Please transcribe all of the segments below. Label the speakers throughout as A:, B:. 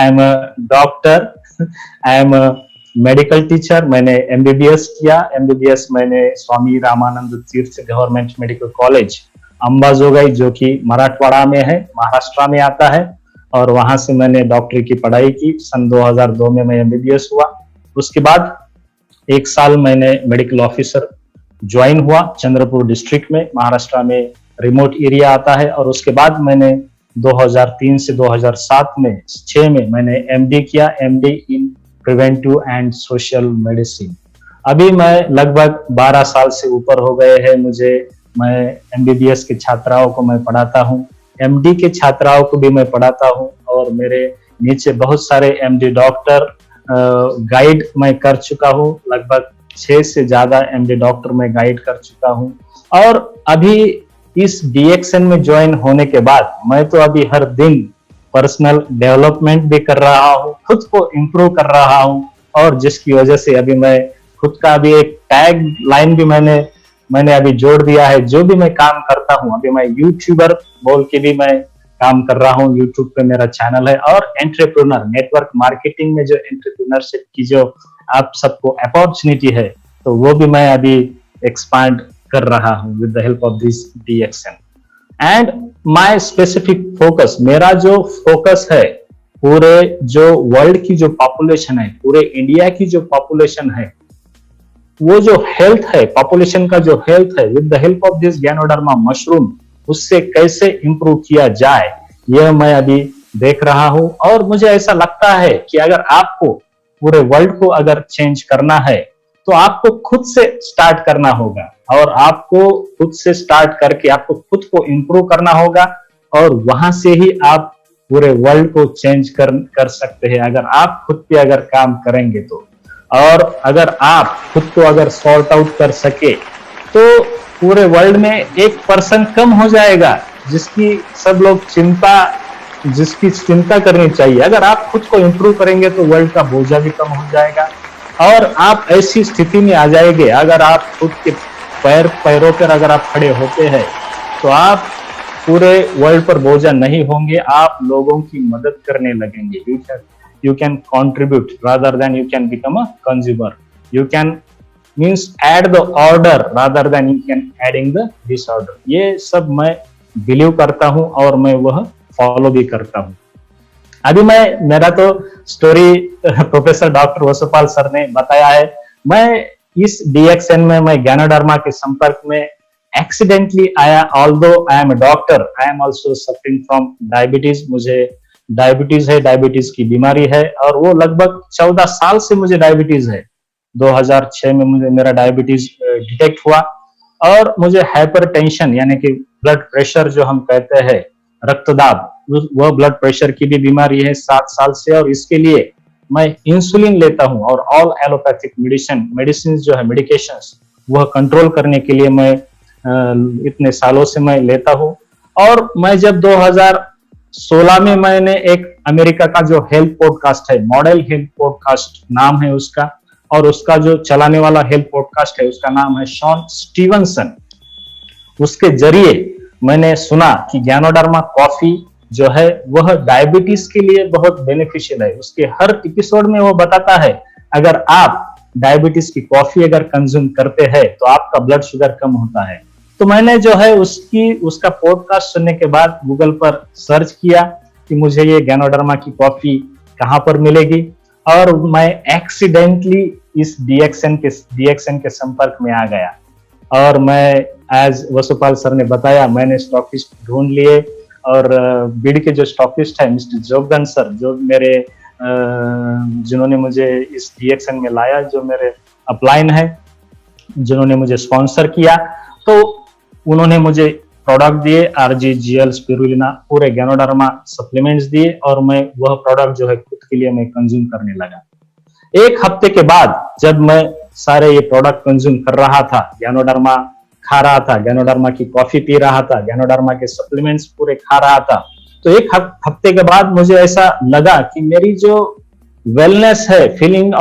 A: I am a doctor, I am a medical teacher. मैंने MBBS किया। MBBS मैंने स्वामी रामानंद तीर्थ गवर्नमेंट मेडिकल कॉलेज अंबाजोगाई, जो कि मराठवाड़ा में है, महाराष्ट्र में आता है, और वहां से मैंने डॉक्टरी की पढ़ाई की। सन 2002 में मैं एमबीबीएस हुआ। उसके बाद 1 साल मैंने मेडिकल ऑफिसर ज्वाइन हुआ चंद्रपुर डिस्ट्रिक्ट में, महाराष्ट्र में रिमोट एरिया आता है। और उसके बाद मैंने 2003 से 2007 में 6 में मैंने एमडी किया, MD in preventive and social medicine. अभी मैं लगभग 12 साल से ऊपर हो गए हैं मुझे। मैं एमबीबीएस के छात्राओं को मैं पढ़ाता हूँ, एमडी के छात्राओं को भी मैं पढ़ाता हूँ, और मेरे नीचे बहुत सारे एमडी डॉक्टर गाइड मैं कर चुका हूँ। लगभग 6 से ज्यादा एमडी डॉक्टर मैं गाइड कर चुका हूँ। और अभी इस डीएक्सएन में ज्वाइन होने के बाद मैं तो अभी हर दिन पर्सनल डेवलपमेंट भी कर रहा हूँ, खुद को इम्प्रूव कर रहा हूँ, और जिसकी वजह से अभी मैं खुद का भी एक टैग लाइन भी मैंने अभी जोड़ दिया है। जो भी मैं काम करता हूँ, अभी मैं यूट्यूबर बोल के भी मैं काम कर रहा हूँ, यूट्यूब पे मेरा चैनल है। और एंटरप्रेन्योर नेटवर्क मार्केटिंग में जो एंटरप्रेन्योरशिप की जो आप सबको अपॉर्चुनिटी है, तो वो भी मैं अभी एक्सपांड कर रहा हूँ with the help of this DXN. And my specific focus, मेरा जो फोकस है, पूरे जो वर्ल्ड की जो पॉपुलेशन है, पूरे इंडिया की जो पॉपुलेशन है, वो जो हेल्थ है, पॉपुलेशन का जो हेल्थ है, with the help of this ganoderma mushroom, उससे कैसे इंप्रूव किया जाए, यह मैं अभी देख रहा हूं। और मुझे ऐसा लगता है कि अगर आपको पूरे वर्ल्ड को अगर चेंज करना है, तो आपको खुद से स्टार्ट करना होगा, और आपको खुद से स्टार्ट करके आपको खुद को इंप्रूव करना होगा, और वहां से ही आप पूरे वर्ल्ड को चेंज कर सकते हैं, अगर आप खुद पे अगर काम करेंगे तो। और अगर आप खुद को अगर सॉर्ट आउट कर सके, तो पूरे वर्ल्ड में 1% कम हो जाएगा जिसकी चिंता करनी चाहिए। अगर आप खुद को इंप्रूव करेंगे तो वर्ल्ड का बोझा भी कम हो जाएगा, और आप ऐसी स्थिति में आ जाएंगे, अगर आप खुद के पैरों पर अगर आप खड़े होते हैं, तो आप पूरे वर्ल्ड पर बोझा नहीं होंगे, आप लोगों की मदद करने लगेंगे। You can contribute rather than you can become a consumer. You can means add the order rather than you can adding the disorder. ये सब मैं बिलीव करता हूँ, और मैं वह फॉलो भी करता हूँ। अभी मेरा तो story professor doctor Vasupal sir ने बताया है। मैं इस डीएक्सएन में मैं गैनोडर्मा के संपर्क में एक्सीडेंटली आया। Although I am a doctor, I am also suffering from diabetes. मुझे डायबिटीज है, डायबिटीज की बीमारी है, और वो लगभग 14 साल से मुझे डायबिटीज है। 2006 में मुझे मेरा डायबिटीज डिटेक्ट हुआ, और मुझे हाइपरटेंशन यानी कि ब्लड प्रेशर जो हम कहते हैं, रक्तदाब, वह ब्लड प्रेशर की भी बीमारी है 7 साल से। और इसके लिए मैं इंसुलिन लेता हूँ, और ऑल एलोपैथिक मेडिसिन जो है, मेडिकेशंस, वह कंट्रोल करने के लिए मैं इतने सालों से मैं लेता हूँ। और मैं जब 2016 में मैंने एक अमेरिका का जो हेल्थ पॉडकास्ट है, मॉडल हेल्थ पॉडकास्ट नाम है उसका, और उसका जो चलाने वाला हेल्थ पॉडकास्ट है उसका नाम है शॉन स्टीवनसन। उसके जरिए मैंने सुना कि गैनोडर्मा कॉफी जो है वह डायबिटीज के लिए बहुत बेनिफिशियल है। उसके हर एपिसोड में वो बताता है, अगर आप डायबिटीज की कॉफी अगर कंज्यूम करते हैं तो आपका ब्लड शुगर कम होता है। तो मैंने जो है उसका पॉडकास्ट सुनने के बाद गूगल पर सर्च किया कि मुझे ये गैनोडर्मा की कॉफी कहाँ पर मिलेगी, और मैं एक्सीडेंटली इस डीएक्सएन के संपर्क में आ गया। और मैं एज वसुपाल सर ने बताया, मैंने स्टॉकिस्ट ढूंढ लिए, और बीड के जो स्टॉकिस्ट है मिस्टर जोगन सर, जो मेरे जिन्होंने मुझे इस डीएक्सएन में लाया, जो मेरे अपलाइन है, जिन्होंने मुझे स्पॉन्सर किया, तो उन्होंने मुझे प्रोडक्ट दिए, आरजीजीएल, स्पिरुलिना, पूरे गैनोडर्मा सप्लीमेंट्स दिए, और मैं वह प्रोडक्ट जो है खुद के लिए मैं कंज्यूम करने लगा। 1 हफ्ते के बाद जब मैं सारे ये प्रोडक्ट कंज्यूम कर रहा था, गैनोडर्मा खा रहा था, गैनोडर्मा की कॉफी पी रहा था, गैनोडर्मा के सप्लीमेंट्स पूरे खा रहा था, तो 1 हफ्ते के बाद मुझे ऐसा लगा कि मेरी जो वेलनेस है, feeling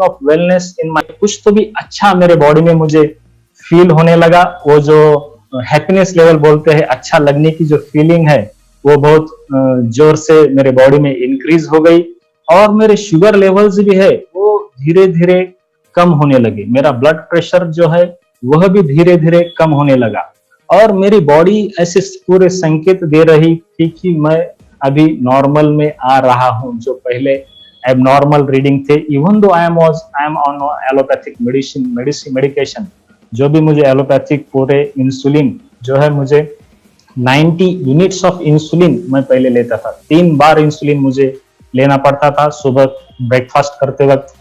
A: of wellness in my, कुछ तो भी अच्छा मेरे बॉडी में मुझे फील होने लगा। वो जो हैप्पीनेस लेवल बोलते हैं, अच्छा लगने की जो फीलिंग है, वो बहुत जोर से मेरे बॉडी में इंक्रीज हो गई, और मेरे शुगर लेवल्स भी है वो धीरे धीरे कम होने लगे। मेरा ब्लड प्रेशर जो है वह भी धीरे धीरे कम होने लगा, और मेरी बॉडी ऐसे पूरे संकेत दे रही थी कि मैं अभी नॉर्मल में आ रहा हूं, जो पहले एबनॉर्मल रीडिंग थे। Even though I am on allopathic medication, जो भी मुझे एलोपैथिक पूरे इंसुलिन जो है, मुझे 90 यूनिट्स ऑफ इंसुलिन मैं पहले लेता था। 3 बार इंसुलिन मुझे लेना पड़ता था। सुबह ब्रेकफास्ट करते वक्त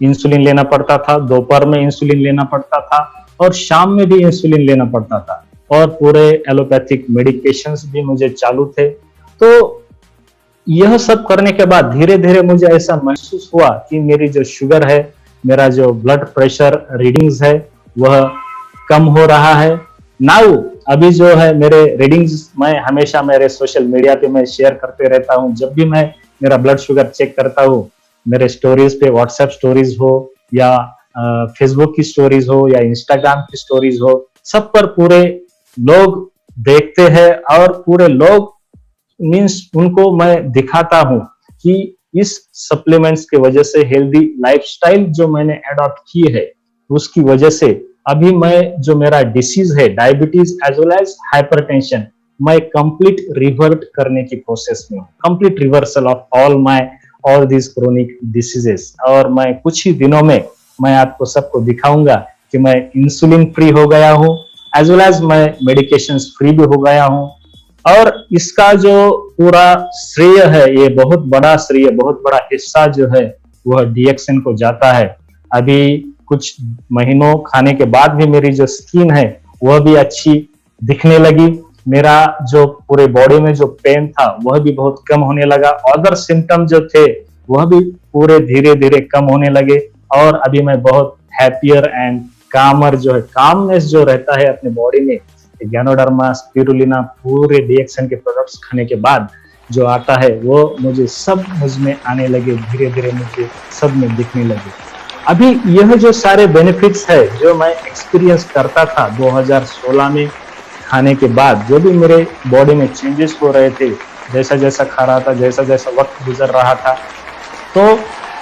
A: इंसुलिन लेना पड़ता था, दोपहर में इंसुलिन लेना पड़ता था, और शाम में भी इंसुलिन लेना पड़ता था, और पूरे एलोपैथिक मेडिकेशंस भी मुझे चालू थे। तो यह सब करने के बाद धीरे धीरे मुझे ऐसा महसूस हुआ कि मेरी जो शुगर है, मेरा जो ब्लड प्रेशर रीडिंग्स है, वह कम हो रहा है। नाउ अभी जो है मेरे रीडिंग्स मैं हमेशा मेरे सोशल मीडिया पे मैं शेयर करते रहता हूँ। जब भी मैं मेरा ब्लड शुगर चेक करता हूँ, मेरे स्टोरीज पे, व्हाट्सएप स्टोरीज हो या फेसबुक की स्टोरीज हो या इंस्टाग्राम की स्टोरीज हो, सब पर पूरे लोग देखते हैं, और पूरे लोग मीन्स उनको मैं दिखाता हूं कि इस सप्लीमेंट्स की वजह से, हेल्दी लाइफस्टाइल जो मैंने अडॉप्ट की है उसकी वजह से अभी मैं जो मेरा डिसीज है, diabetes as well as hypertension, मैं कंप्लीट रिवर्ट करने की प्रोसेस में हूँ। Complete reversal of all this chronic diseases. और मैं कुछ ही दिनों में मैं आपको सबको दिखाऊंगा कि मैं इंसुलिन फ्री हो गया हूँ, एज वेल एज मैं मेडिकेशंस फ्री भी हो गया हूँ। और इसका जो पूरा श्रेय है, ये बहुत बड़ा श्रेय, बहुत बड़ा हिस्सा जो है वह डीएक्सएन को जाता है। अभी कुछ महीनों खाने के बाद भी मेरी जो स्किन है वह भी अच्छी दिखने लगी। मेरा जो पूरे बॉडी में जो पेन था वह भी बहुत कम होने लगा। अदर सिम्टम जो थे वह भी पूरे धीरे धीरे कम होने लगे, और अभी मैं बहुत हैप्पियर एंड कामर जो है, कामनेस जो रहता है अपने बॉडी में, गैनोडर्मा, स्पिरुलिना, पूरे डीएक्सएन के प्रोडक्ट्स खाने के बाद जो आता है वो मुझे सब मुझ में आने लगे, धीरे धीरे मुझे सब में दिखने लगे। अभी यह जो सारे बेनिफिट्स है जो मैं एक्सपीरियंस करता था 2016 में खाने के बाद, जो भी मेरे बॉडी में चेंजेस हो रहे थे, जैसा जैसा खा रहा था, जैसा जैसा वक्त गुजर रहा था, तो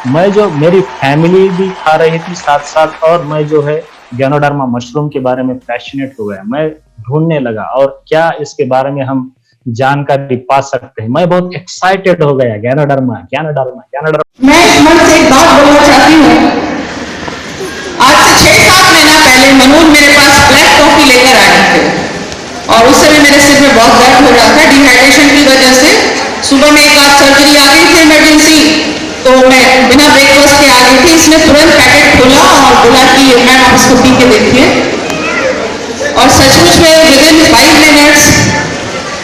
A: मैं जो मेरी फैमिली भी खा रही थी साथ साथ, और मैं जो है गैनोडर्मा मशरूम के बारे में पैशनेट हो गया। मैं ढूंढने लगा और क्या इसके बारे में हम जानकारी पा सकते हैं। मैं बहुत एक्साइटेड हो गया, गैनोडर्मा गैनोडर्मा गैनोडर्मा।
B: मैं इस मंच से एक बात बोलना चाहती हूँ। आज से 6-7 महीना पहले मनोज मेरे पास ब्लैक कॉफी लेकर आए थे, और उस समय मेरे सिर में बहुत दर्द हो रहा था डिहाइड्रेशन की वजह से। सुबह में एक आध सर्जरी आ गई थी इमरजेंसी, तो मैं बिना ब्रेकफास्ट के आ गई थी। इसने तुरंत पैकेट खोला और बोला कि मैम आप इसको पी के देखिए, और सचमुच में विद इन 5 मिनट्स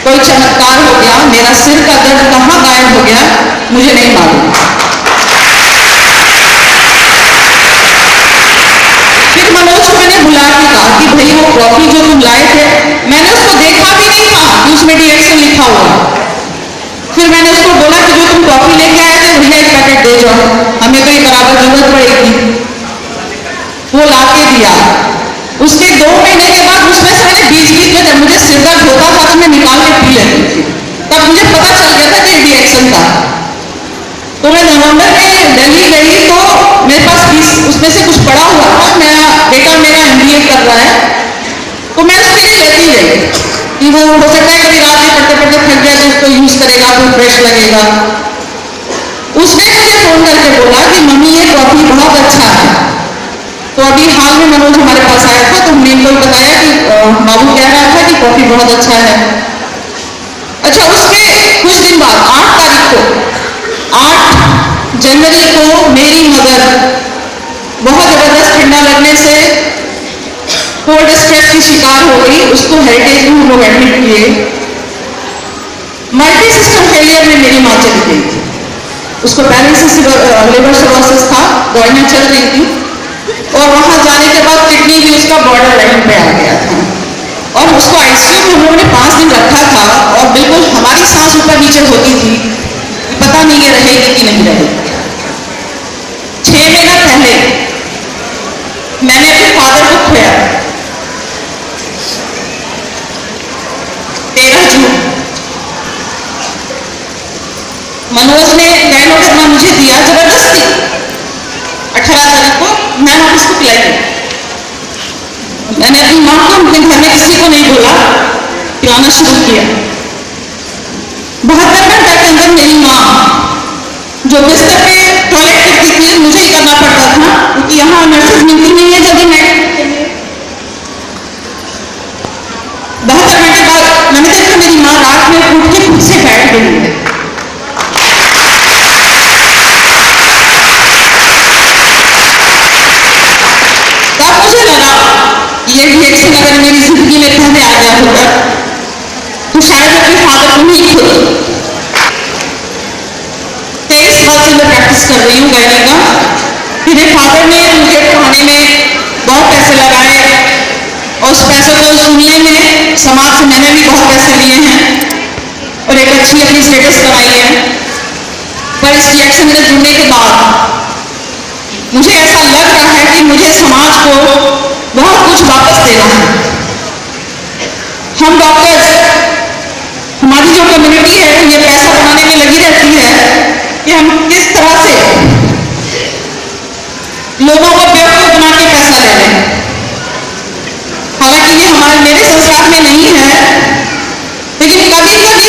B: कोई चमत्कार हो गया। मेरा सिर का दर्द कहाँ गायब हो गया मुझे नहीं मालूम। फिर मनोज को मैंने बुला के कहा कि भाई वो कॉफी जो तुम लाए थे, मैंने उसको देखा भी नहीं था कि उसमें डीएक्सएन लिखा हुआ। फिर मैंने उसको बोला कि जो तुम कॉफी लेके आए थे भैया एक पैकेट दे जाओ, हमें तो ये बराबर जरूरत पड़ेगी। वो ला के दिया। उसके 2 महीने के बाद उसमें से मैंने बीच बीच में जब मुझे सिर दर्द होता था तो मैं निकाल के पी लेती थी। तब मुझे पता चल गया था कि डीएक्सएन था। तो मैं नवंबर में दिल्ली गई तो मेरे पास फीस उसमें से कुछ पड़ा हुआ था। मेरा बेटा मेरा एमबीए कर रहा है, तो मैं उसके लिए लेती गई कि वो हो सकता है कभी रात में पढ़ते पढ़ते थक गया तो उसको यूज करेगा तो फ्रेश लगेगा। उसने मुझे फोन करके बोला कि मम्मी ये कॉफी बहुत अच्छा है। तो अभी हाल में मनोज हमारे पास आया था, तो हमने इनको बताया कि बाबू कह रहा था कि कॉफी बहुत अच्छा है। अच्छा, उसके कुछ दिन बाद 8 जनवरी को मेरी मदर बहुत जबरदस्त ठंडा लगने से कोल्ड स्ट्रेस की शिकार हो गई। उसको हेरिटेज में हम लोग एडमिट किए। मल्टी सिस्टम फेलियर में मेरी माँ चली गई थी। उसको पैरेलिसिस लिवर सिरोसिस था, दवाइयाँ चल रही थी, और वहां जाने के बाद किडनी भी उसका बॉर्डर लाइन पे आ गया था। और उसको आईसीयू में हम लोगों ने 5 दिन रखा था, और बिल्कुल हमारी सांस ऊपर नीचे होती थी, पता नहीं ये रहेगी कि नहीं रहेगी। 6 महीना पहले मैंने अपने फादर को खोया, 13 जून। मनोज ने गायनोडर्मा मुझे दिया जबरदस्ती। 18 तारीख को मैं ऑफिस को पिलाई। मैंने अपनी माँ को अपने घर में किसी को नहीं बोला, पिलाना शुरू किया। 72 घंटे के अंदर मेरी माँ जो बिस्तर पे टॉयलेट करती थी, मुझे ही करना पड़ता था क्योंकि यहाँ नर्सेज मिलती नहीं है जल्दी नाइट के लिए। 72 घंटे बाद मैंने देखा मेरी माँ रात में उठ के खुद से बैठ गई है। तब मुझे लगा ये रिएक्शन अगर मेरी जिंदगी में पहले आ गया होता तो शायद अपने फादर को नहीं खुद। 23 साल से मैं प्रैक्टिस कर रही हूँ गायनी का। मेरे फादर ने मुझे पढ़ाने में बहुत पैसे लगाए और उस पैसे को सुनने में समाज से मैंने भी बहुत पैसे लिए हैं और एक अच्छी अपनी स्टेटस बनाई है। पर इस रिएक्शन में जुड़ने के बाद मुझे ऐसा लग रहा है कि मुझे समाज को बहुत कुछ वापस देना है। हम डॉक्टर्स, हमारी जो कम्युनिटी है ये पैसा बनाने में लगी रहती है कि हम किस तरह से लोगों को बेवकूफ बना के पैसा ले लें। हालांकि ये हमारे मेरे संस्कार में नहीं है, लेकिन कभी कभी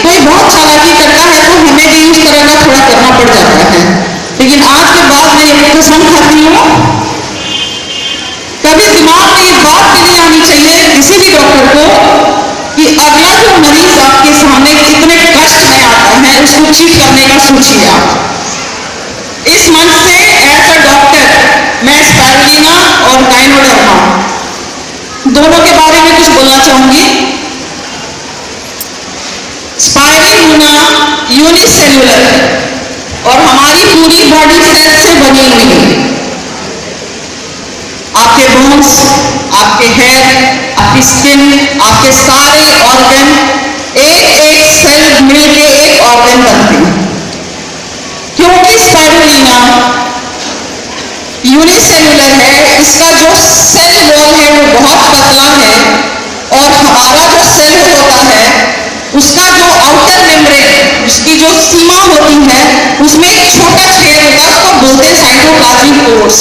B: कोई बहुत चालाकी करता है तो हमें भी उस तरह का थोड़ा करना पड़ जाता है। लेकिन आज के बाद मैं ये कसम खाती हूँ, कभी दिमाग में एक बात भी नहीं आनी चाहिए किसी भी डॉक्टर को कि अगला जो मरीज आपके सामने कितने कष्ट में आता है उसको ठीक करने का सोचिए आप। इस मन से एज अ डॉक्टर मैं स्पाइरुलिना और गायनोडर्मा दोनों के बारे में कुछ बोलना चाहूंगी। स्पाइरुलिना यूनिसेल्युलर और हमारी पूरी बॉडी सेल से बनी हुई है। आपके बोन्स, आपके हेयर, आपकी स्किन, आपके सारे ऑर्गन एक एक सेल मिलके एक ऑर्गन बनते हैं। क्योंकि स्पाइरुलिना यूनिसेल्युलर है, इसका जो सेल वॉल है वो बहुत पतला है और हमारा जो सेल होता है उसका जो आउटर मेम्ब्रेन, उसकी जो सीमा होती है उसमें एक छोटा छेद होता है, उसको बोलते हैं साइटोप्लाज्मिक पोर्स।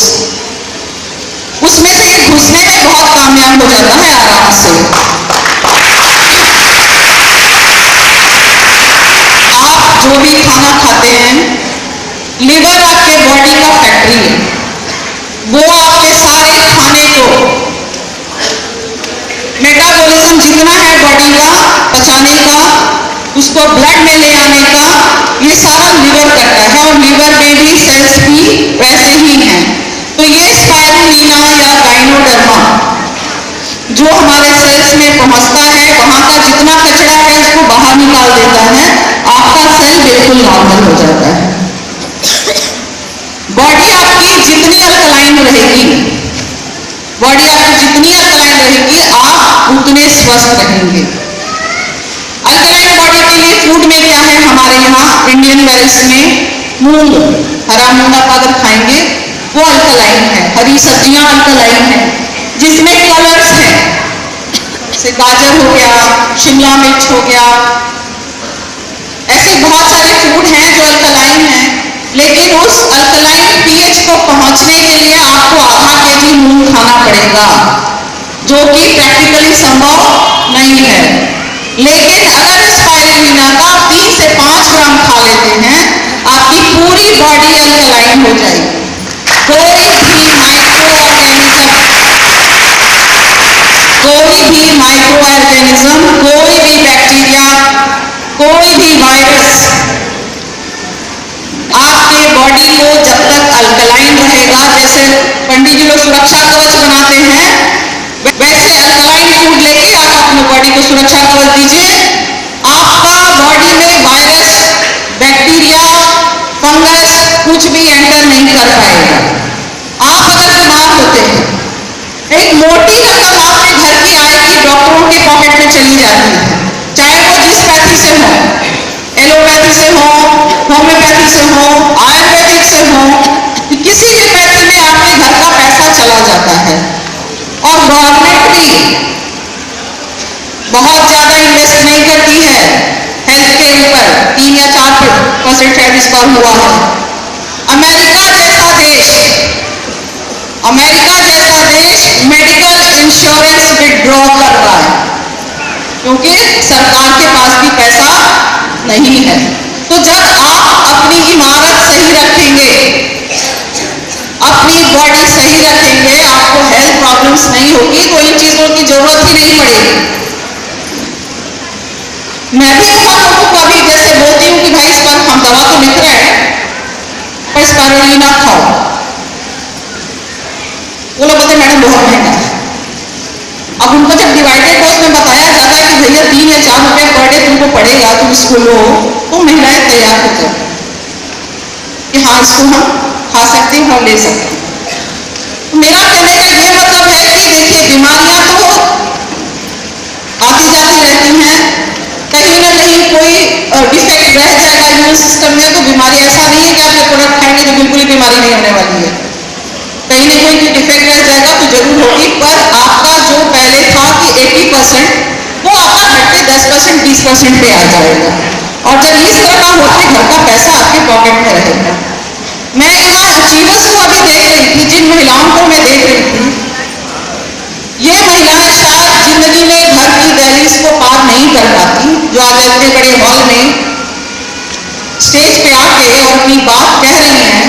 B: उसमें से घुसने में बहुत कामयाब हो जाता है आराम से। आप जो भी खाना खाते हैं, लिवर आपके बॉडी का फैक्ट्री है। वो आपके सारे खाने को मेटाबॉलिज्म जितना है बॉडी का पचाने का, उसको ब्लड में ले आने का, ये सारा लिवर करता है और लिवर में भी सेल्स भी वैसे ही हैं। तो ये स्पाइरुलिना या गायनोडर्मा जो हमारे सेल्स में पहुंचता है, वहां का जितना कचरा है उसको बाहर निकाल देता है, आपका सेल बिल्कुल नॉर्मल हो जाता है। बॉडी आपकी जितनी अल्कलाइन रहेगी, बॉडी आपकी जितनी अल्कलाइन रहेगी आप उतने स्वस्थ रहेंगे। अल्कलाइन बॉडी के लिए फूड में क्या है हमारे यहाँ इंडियन वेल्स में मूंग, हरा मूंग आप अगर खाएंगे वो अल्कलाइन है। हरी सब्जियां अल्कलाइन है जिसमें कलर्स हैं, जैसे गाजर हो गया, शिमला मिर्च हो गया, ऐसे बहुत सारे फूड हैं जो अल्कलाइन हैं। लेकिन उस अल्कलाइन पीएच को पहुंचने के लिए आपको आधा केजी मूंग खाना पड़ेगा, जो कि प्रैक्टिकली संभव नहीं है। लेकिन अगर स्पाइरुलिना का 3 से 5 ग्राम खा लेते हैं, आपकी पूरी बॉडी अल्कलाइन हो जाएगी। कोई भी माइक्रो ऑर्गेनिज्म, कोई भी बैक्टीरिया, कोई भी वायरस आपके बॉडी को जब तक अल्कलाइन रहेगा, जैसे पंडित जी लोग सुरक्षा कवच बनाते हैं, वैसे अल्कलाइन फूड लेके आप अपने बॉडी को सुरक्षा कवच दीजिए। आपका बॉडी में वायरस, बैक्टीरिया, फंगस कुछ भी एंटर नहीं कर पाएगा। आप अगर बीमार होते हैं, एक मोटी रकम आपके घर की आएगी, डॉक्टरों के पॉकेट में चली जाती है, चाहे वो जिस पैथी से हो, एलोपैथी से हो, होम्योपैथी से हो, आयुर्वेदिक से हो, किसी भी पैथी में आपके घर का पैसा चला जाता है। और गवर्नमेंट भी बहुत ज्यादा इन्वेस्ट नहीं करती है हेल्थ के ऊपर, 3 या 4% 10% शायद इस बार हुआ है। अमेरिका जैसा देश मेडिकल इंश्योरेंस विड्रॉ कर रहा है क्योंकि सरकार के पास भी पैसा नहीं है। तो जब आप अपनी इमारत सही रखेंगे, अपनी बॉडी सही रखेंगे, आपको हेल्थ प्रॉब्लम्स नहीं होगी, तो इन चीजों की जरूरत ही नहीं पड़ेगी। मैं भी आप लोगों को अभी जैसे बोलती हूँ कि भाई इस पर हम दवा तो लिख रहे हैं पर स्पाइरुलिना खाओ, वो लोग बोलते मैडम बहुत महंगा है। अब उनको जब डिवाइडेड डोज में बताया जाता है कि भैया 3 या 4 रुपए पर डे तुमको पड़ेगा, तुम इसको लो, तो महिलाएं तैयार हो जाती कि हाँ इसको हम खा सकते हैं और ले सकते हैं। तो मेरा कहने का ये मतलब है कि देखिए बीमारियां तो आती जाती रहती हैं, कहीं ना कहीं कोई डिफेक्ट रह जाएगा इम्यून सिस्टम में, तो बीमारी ऐसा नहीं है कि आपके प्रोडक्ट खाएंगे तो बिल्कुल ही बीमारी नहीं होने वाली है, कहीं ना कहीं डिफेक्ट रह जाएगा तो जरूर होगी। पर आपका जो पहले था कि 80% वो आपका घट के 10% 20% पे आ जाएगा, और जब इस तरह का होता है घर का पैसा आपके पॉकेट में रहेगा। मैं यहाँ अचीवर्स को अभी देख रही थी, जिन महिलाओं को मैं देख रही थी, ये महिलाएं शायद जिंदगी में घर की दहलीज को पार नहीं कर पाती, जो आज इतने बड़े हॉल में स्टेज पे आके और अपनी बात कह रही हैं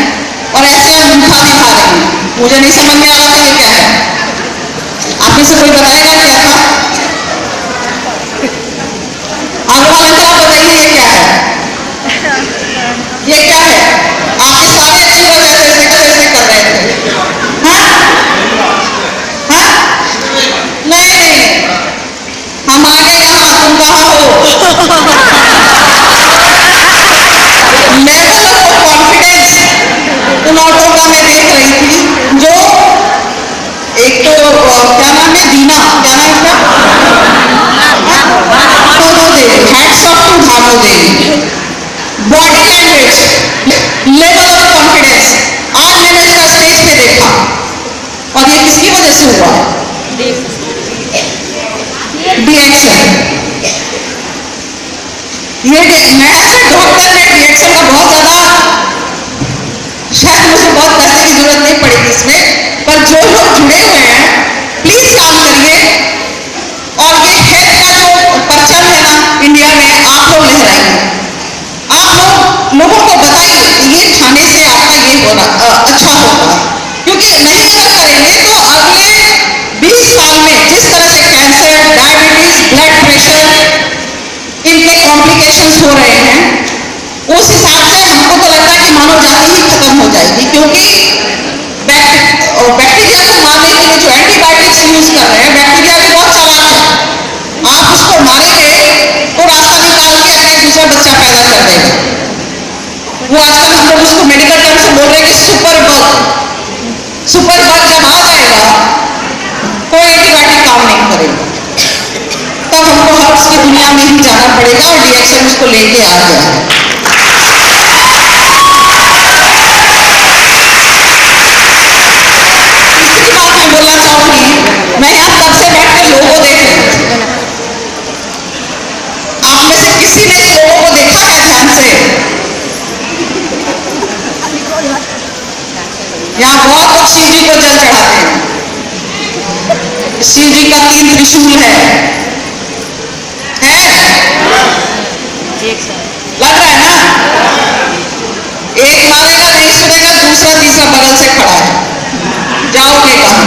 B: और ऐसे अंगूठा दिखा रही हैं। मुझे नहीं समझ में आ रहा ये क्या है, आप में से कोई बताएगा क्या था? आगे वाले तो आप बताइए ये क्या है, ये क्या है? आपके सारे दिन बस ऐसे कर रहे थे। हाँ? हाँ? नहीं, हम आगे कहाँ तुम कहाँ हो? लेवल ऑफ कॉन्फिडेंस उन औरतों का मैं देख रही थी, जो एक तो क्या नाम है, दीना, क्या नाम है उसका, Bhanu Devi, hats off to Bhanu Devi. Body language, level of confidence, आज मैंने इसका स्टेज पे देखा, और ये किसकी वजह से हुआ? रिएक्शन। ये मैं डॉक्टर ने रिएक्शन का बहुत ज्यादा, शायद मुझे बहुत करने की जरूरत नहीं पड़ेगी इसमें, पर जो लोग जुड़े हुए हैं प्लीज काम करिए, और ये हेल्थ का जो परचम है ना इंडिया में, आप लोग लहराइए, आप लोगों को बताइए ये खाने से आपका ये होना अच्छा होगा, क्योंकि नहीं अगर करेंगे तो अगले 20 साल में जिस तरह से कैंसर, डायबिटीज, ब्लड प्रेशर, इनके कॉम्प्लिकेशंस हो रहे हैं, उस हिसाब से हमको तो लगता है कि मानव जाति ही खत्म हो जाएगी, क्योंकि बैक्टीरिया को मारने के लिए जो एंटीबायोटिक्स यूज कर रहे हैं, बैक्टीरिया भी बहुत चालाक है, आप उसको मारेंगे तो रास्ता निकाल के अपना दूसरा बच्चा पैदा कर देगा। वो आजकल हम लोग उसको मेडिकल टर्म से बोल रहे हैं कि सुपर बग जब आ जाएगा कोई एंटीबायोटिक काम नहीं करेगा, तब हमको हर्ब्स की दुनिया में ही जाना पड़ेगा और रिएक्शन उसको लेके आ जाएगा। मैं बोलना चाहूंगी, मैं यहाँ कब से बैठ के लोगों देख रही हूँ, आप में से किसी ने लोगों को देखा है ध्यान से? यहाँ बहुत लोग शिव जी को जल चढ़ाते हैं, शिव जी का 3 त्रिशूल है? लग रहा है ना? एक मारेगा नहीं सुनेगा, दूसरा तीसरा बगल से खड़ा है, जाओगे कहां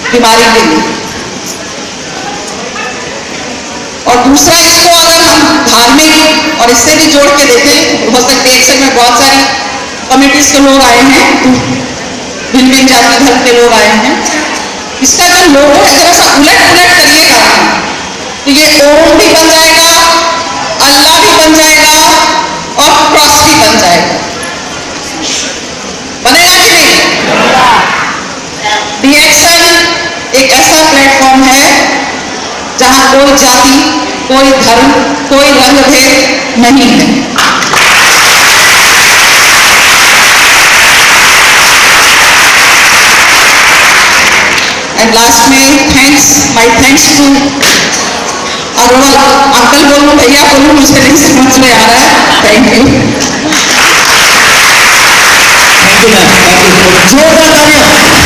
B: बीमारी के लिए? और दूसरा इसको अगर हम धार्मिक और इससे भी जोड़ के देखें, हो सकते एक समय बहुत सारी कम्युनिटीज के लोग आए हैं, भिन्न भिन्न जाति धर्म के लोग आए हैं, इसका अगर लोगों ने थोड़ा सा उलट पुलट करिएगा तो ये ओम भी बन जाएगा, अल्लाह भी बन जाएगा और क्रॉस भी बन जाएगा। बनेगा कि नहीं? रिएक्शन एक ऐसा प्लेटफॉर्म है जहां कोई जाति, कोई धर्म, कोई रंग भेद नहीं है। एंड लास्ट में my thanks to Aruna uncle uncle बोलूं भैया बोलूं मुझे नहीं समझ में आ रहा है। Thank you.
C: Thank you ma'am, thank you. जोरदार तालियां।